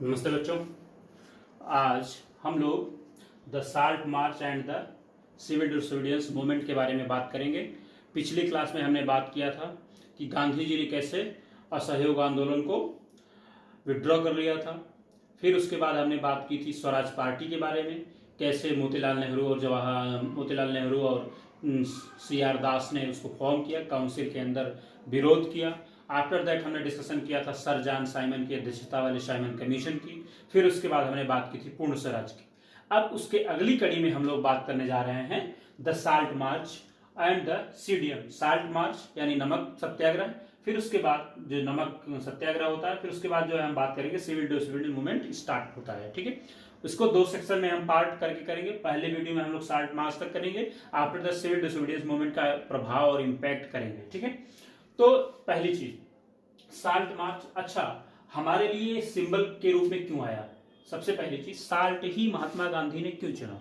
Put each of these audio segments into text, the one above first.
नमस्ते बच्चों। आज हम लोग the salt march and the civil disobedience movement के बारे में बात करेंगे। पिछली क्लास में हमने बात किया था कि गांधी जी ने कैसे असहयोग आंदोलन को विड्रॉ कर लिया था। फिर उसके बाद हमने बात की थी स्वराज पार्टी के बारे में, कैसे मोतीलाल नेहरू और CR दास ने उसको फॉर्म किया, काउंसिल के अंदर विरोध किया। आफ्टर दैट हमने डिस्कशन किया था सर जॉन साइमन की अध्यक्षता वाले साइमन कमीशन की। फिर उसके बाद हमने बात की थी पूर्ण स्वराज की। अब उसके अगली कड़ी में हम लोग बात करने जा रहे हैं the salt march and the CDM. Salt march यानी नमक सत्याग्रह, फिर उसके बाद जो नमक सत्याग्रह होता है, फिर उसके बाद जो है हम बात करेंगे सिविल डिसोबीडियंस मूवमेंट स्टार्ट होता है। ठीक है, इसको दो सेक्शन में हम पार्ट करके करेंगे। पहले वीडियो में हम लोग साल्ट मार्च तक करेंगे, after the civil disobedience movement का प्रभाव और इम्पैक्ट करेंगे। ठीक है, तो पहली चीज साल्ट मार्च, अच्छा हमारे लिए सिंबल के रूप में क्यों आया? सबसे पहली चीज, साल्ट ही महात्मा गांधी ने क्यों चुना?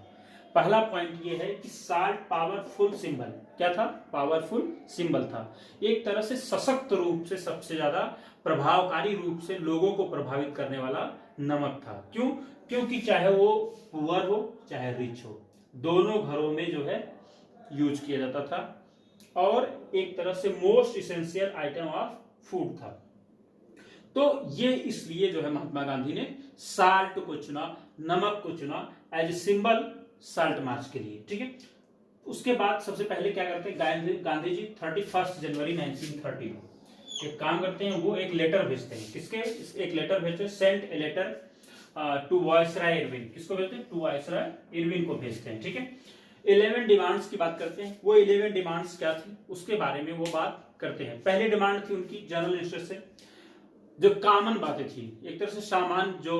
पहला पॉइंट ये है कि साल्ट पावरफुल सिंबल, क्या था? पावरफुल सिंबल था। एक तरह से सशक्त रूप से, सबसे ज्यादा प्रभावकारी रूप से लोगों को प्रभावित करने वाला नमक था। क्यों? क्योंकि चाहे वो पुअर हो चाहे रिच हो, दोनों घरों में जो है यूज किया जाता था और एक तरह से most essential item of food था। तो ये इसलिए जो है महात्मा गांधी ने साल्ट को चुना, नमक को चुना as a symbol salt march के लिए। ठीक है, उसके बाद सबसे पहले क्या करते हैं गांधी जी 31 जनवरी 1930 को एक काम करते हैं, वो एक लेटर भेजते हैं। किसके? एक लेटर भेजते हैं, sent a letter to viceroy Irwin. किसको भेजते हैं? टू वायसराय इरविन को भेजते हैं। ठीक है, 11 डिमांड्स की बात करते हैं। वो 11 डिमांड्स क्या थी उसके बारे में वो बात करते हैं। पहली डिमांड थी उनकी जनरल इंटरेस्ट से, जो कॉमन बातें थी, एक तरह से सामान्य जो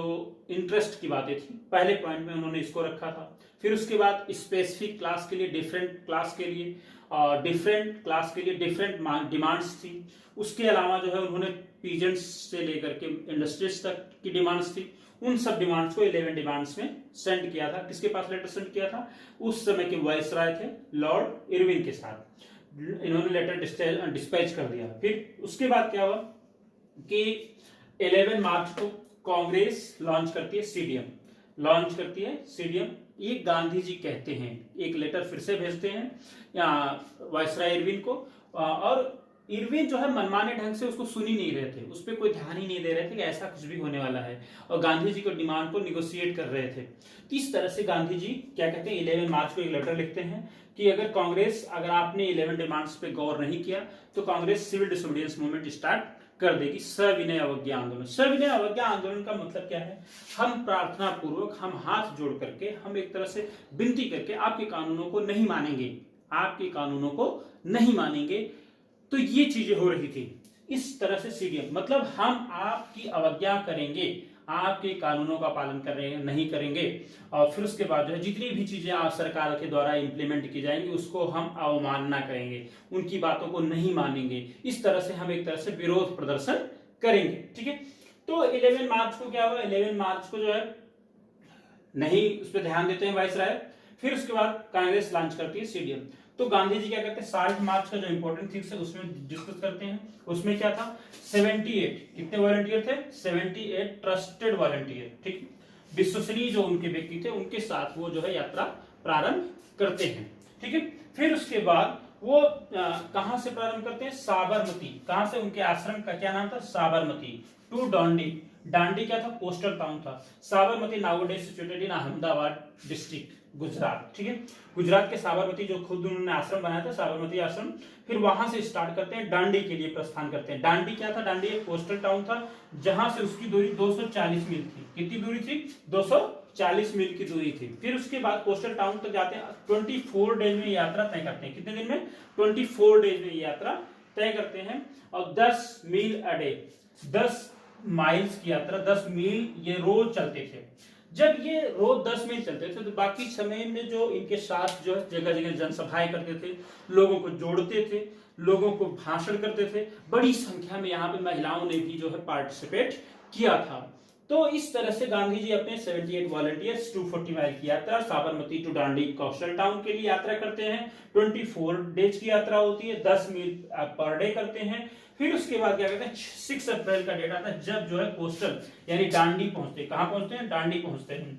इंटरेस्ट की बातें थी, पहले पॉइंट में उन्होंने इसको रखा था। फिर उसके बाद स्पेसिफिक क्लास के लिए, डिफरेंट क्लास के लिए और डिफरेंट क्लास के लिए डिफरेंट डिमांड्स थी। उसके अलावा जो है उन्होंने पीजेंट्स से लेकर के इंडस्ट्रीज तक की डिमांड्स थी। उन सब डिमांड्स को 11 डिमांड्स में सेंड किया था। किसके पास लेटर सेंड किया था? उस समय के वायसराय थे लॉर्ड इरविन के साथ। इन्होंने लेटर डिस्पैच कर दिया। फिर उसके बाद क्या हुआ कि 11 मार्च को कांग्रेस लॉन्च करती है सीडीएम। ये गांधी जी कहते हैं, एक लेटर फिर से भेजते हैं या वायसराय इरविन को, और इरविन जो है मनमाने ढंग से उसको सुन ही नहीं रहे थे, उस पर कोई ध्यान ही नहीं दे रहे थे कि ऐसा कुछ भी होने वाला है, और गांधी जी को डिमांड को निगोशिएट कर रहे थे। इस तरह से गांधी जी क्या कहते हैं, 11 मार्च को एक लेटर लिखते हैं कि अगर आपने 11 डिमांड्स पे गौर नहीं किया तो Congress civil disobedience movement start कर देगी, सविनय अवज्ञा आंदोलन। सविनय अवज्ञा आंदोलन का मतलब क्या है? हम प्रार्थना पूर्वक, हम हाथ जोड़ करके, हम एक तरह से विनती करके आपके कानूनों को नहीं मानेंगे, तो ये चीजें हो रही थी। इस तरह से सीडीएम मतलब हम आपकी अवज्ञा करेंगे, आपके कानूनों का पालन नहीं करेंगे, और फिर उसके बाद जो है जितनी भी चीजें आप सरकार के द्वारा इंप्लीमेंट की जाएंगी उसको हम अवमानना करेंगे, उनकी बातों को नहीं मानेंगे। इस तरह से हम एक तरह से विरोध प्रदर्शन करेंगे। ठीक है, तो 11 मार्च को क्या हुआ? 11 मार्च को जो है नहीं उस पर ध्यान देते हैं वायसराय। फिर उसके बाद कांग्रेस लॉन्च करती है सीडीएम। तो गांधी जी क्या करते हैं, साल्ट मार्च का जो इंपॉर्टेंट थिंग्स है उसमें डिस्कस करते हैं। उसमें क्या था? 78 कितने वॉलंटियर थे? 78 ट्रस्टेड वॉलंटियर। ठीक, विश्वसनीय जो उनके व्यक्ति थे उनके साथ वो जो है यात्रा प्रारंभ करते हैं। ठीक है, फिर उसके बाद वो कहां से प्रारंभ करते हैं? साबरमती। कहां से? उनके आश्रम का क्या नाम था? साबरमती टू डांडी। डांडी क्या था? कोस्टल टाउन था। Sabarmati nowadays situated in Ahmedabad district, Gujarat. ठीक है, गुजरात के साबरमती जो खुद उन्होंने आश्रम बनाया था, साबरमती आश्रम, फिर वहां से स्टार्ट करते हैं, डांडी के लिए प्रस्थान करते हैं। डांडी क्या था? डांडी एक कोस्टल टाउन था जहां से उसकी दूरी 240 मील थी। कितनी दूरी थी? 240 मील की दूरी थी। फिर उसके बाद कोस्टल टाउन तक जाते हैं, 24 डेज में यात्रा तय करते हैं। कितने दिन में? 24 डेज में यात्रा तय करते हैं, और 10 मील अ डे, 10 माइल्स की यात्रा, 10 मील ये रोज चलते थे। जब ये रोज 10 मील चलते थे तो बाकी समय में जो इनके साथ जो है जगह जगह जनसभाएं करते थे, लोगों को जोड़ते थे, लोगों को भाषण करते थे। बड़ी संख्या में यहाँ पे महिलाओं ने भी जो है पार्टिसिपेट किया था। तो इस तरह से गांधी जी अपने 78 वॉलंटियर्स 240 माइल की यात्रा Sabarmati to Dandi coastal town के लिए यात्रा करते हैं। 24 डेज की यात्रा होती है, 10 मील पर डे करते हैं। फिर उसके बाद क्या कहते हैं 6 अप्रैल का डेट आता है जब जो है कोस्टल यानी डांडी पहुंचते हैं। कहां पहुंचते हैं? डांडी पहुंचते हैं।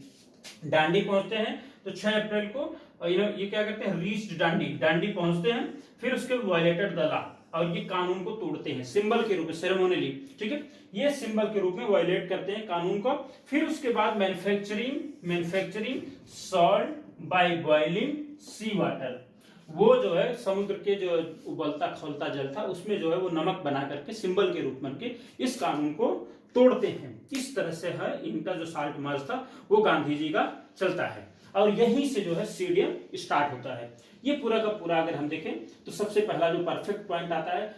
डांडी पहुंचते हैं तो 6 अप्रैल को ये क्या करते हैं? रीच्ड डांडी, डांडी पहुंचते हैं। फिर उसके वायलेटेड द लॉ, और ये कानून को तोड़ते हैं सिंबल के रूप में, सेरेमोनियली, ठीक है, ये सिंबल के रूप में वायलेट करते हैं कानून को। फिर उसके बाद manufacturing salt by boiling sea water, वो जो है समुद्र के जो उबलता खौलता जल था उसमें जो है वो नमक बना करके सिंबल के रूप में के इस कानून को तोड़ते हैं। इस तरह से है इनका जो साल्ट मार्च था वो गांधी जी का चलता है, और यहीं से जो है सीडीएम स्टार्ट होता है। ये पूरा का पूरा अगर हम देखें तो सबसे पहला जो परफेक्ट पॉइंट आता है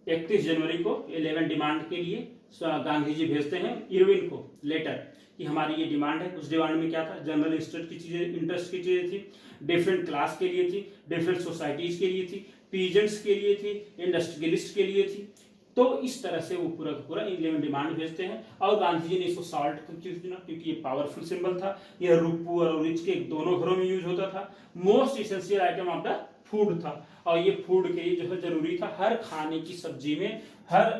31 जनवरी को 11 डिमांड के लिए गांधी जी भेजते हैं इरविन को लेटर कि हमारी ये डिमांड है। उस डिमांड में क्या था? जनरल इंटरेस्ट की चीजें थी, डिफरेंट क्लास के लिए थी, डिफरेंट सोसाइटीज के लिए थी, पीजेंट्स के लिए थी, इंडस्ट्रियलिस्ट के लिए थी। तो इस तरह से वो पूरा का पूरा 11 डिमांड भेजते हैं, और गांधी जी ने इसको सॉल्ट चुना क्योंकि ये पावरफुल सिंबल था। ये पुअर और रिच के दोनों घरों में यूज होता था। Most essential item of the food था, और ये फूड के लिए जो है जरूरी था। हर खाने की सब्जी में हर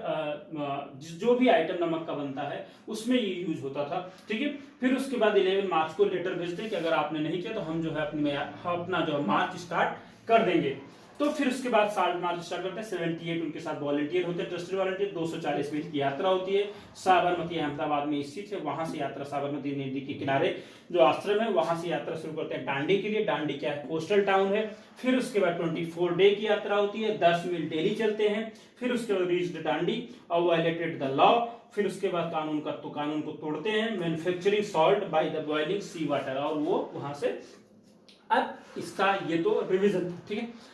जो भी आइटम नमक का बनता है उसमें ये यूज होता था, ठीक है। फिर उसके बाद 11 मार्च को लेटर भेजते हैं कि अगर आपने नहीं किया तो हम जो है अपना जो मार्च स्टार्ट कर देंगे। तो फिर उसके बाद साल्ट मार्च स्टार्ट करते हैं। 78 उनके साथ वॉलंटियर होते हैं, ट्रस्टेड वॉलंटियर। 240 मील की यात्रा होती है। साबरमती अहमदाबाद में स्थित है, वहां से यात्रा साबरमती नदी के किनारे जो आश्रम है वहां से यात्रा शुरू करते हैं डांडी के लिए। डांडी क्या है? कोस्टल टाउन है। फिर उसके बाद 24 डे की यात्रा होती है, 10 मील डेली चलते हैं। फिर उसके बाद रीच्ड डांडी और वायलेटेड द लॉ। फिर उसके बाद कानून को तोड़ते हैं। Manufacturing salt by the boiling sea water, और वो वहां से अब इसका ये तो रिविजन, ठीक है।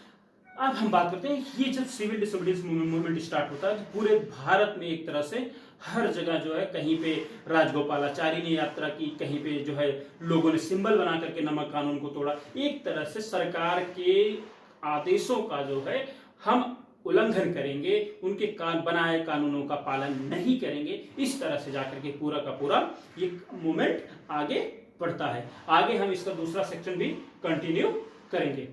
अब हम बात करते हैं ये जब सिविल डिसोबीडियंस मूवमेंट स्टार्ट होता है तो पूरे भारत में एक तरह से हर जगह जो है कहीं पे राजगोपालाचारी ने यात्रा की, कहीं पे जो है लोगों ने सिंबल बना करके नमक कानून को तोड़ा। एक तरह से सरकार के आदेशों का जो है हम उल्लंघन करेंगे, उनके बनाए कानूनों का पालन नहीं करेंगे। इस तरह से जाकर के पूरा का पूरा ये मूवमेंट आगे बढ़ता है। आगे हम इसका दूसरा सेक्शन भी कंटिन्यू करेंगे।